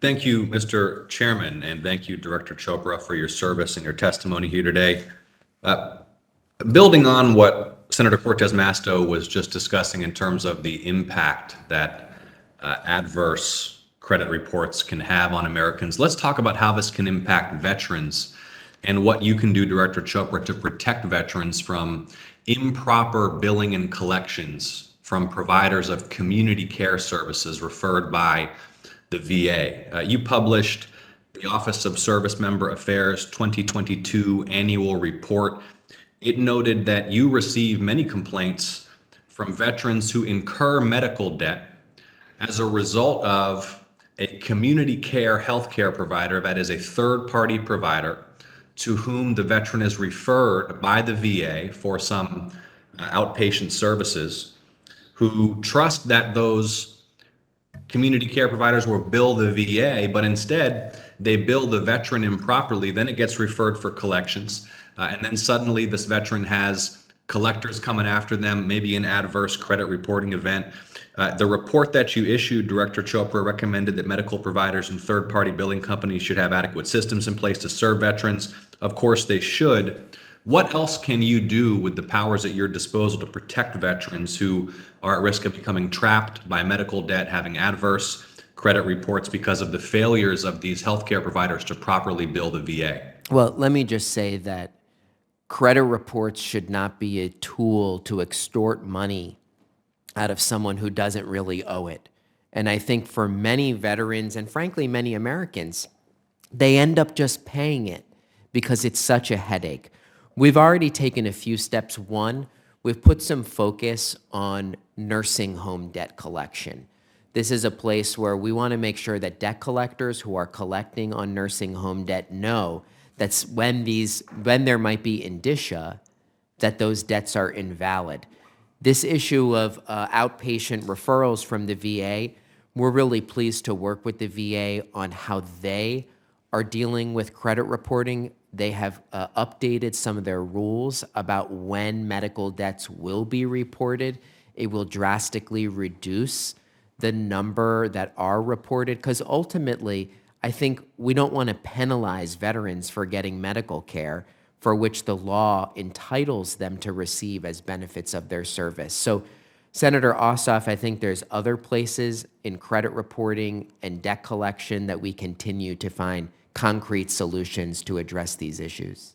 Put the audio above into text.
Thank you, Mr. Chairman, and thank you, Director Chopra, for your service and your testimony here today. Uh, Building on what Senator Cortez Masto was just discussing in terms of the impact that adverse credit reports can have on Americans, let's talk about how this can impact veterans and what you can do, Director Chopra, to protect veterans from improper billing and collections from providers of community care services referred by the VA. You published the Office of Service Member Affairs 2022 annual report. It noted that you receive many complaints from veterans who incur medical debt as a result of a community care healthcare provider that is a third-party provider to whom the veteran is referred by the VA for some outpatient services, who trust that those community care providers will bill the VA, but instead they bill the veteran improperly. Then it gets referred for collections. And then suddenly this veteran has collectors coming after them, maybe an adverse credit reporting event. The report that you issued, Director Chopra, recommended that medical providers and third-party billing companies should have adequate systems in place to serve veterans. Of course, they should. What else can you do with the powers at your disposal to protect veterans who are at risk of becoming trapped by medical debt, having adverse credit reports because of the failures of these healthcare providers to properly bill the VA? Well, let me just say that credit reports should not be a tool to extort money out of someone who doesn't really owe it. And I think for many veterans and frankly many Americans, they end up just paying it because it's such a headache. We've already taken a few steps. One, we've put some focus on nursing home debt collection. This is a place where we want to make sure that debt collectors who are collecting on nursing home debt know that's when there might be indicia that those debts are invalid. This issue of outpatient referrals from the VA, we're really pleased to work with the VA on how they are dealing with credit reporting. They have updated some of their rules about when medical debts will be reported. It will drastically reduce the number that are reported, because ultimately, I think we don't want to penalize veterans for getting medical care for which the law entitles them to receive as benefits of their service. So, Senator Ossoff, I think there's other places in credit reporting and debt collection that we continue to find concrete solutions to address these issues.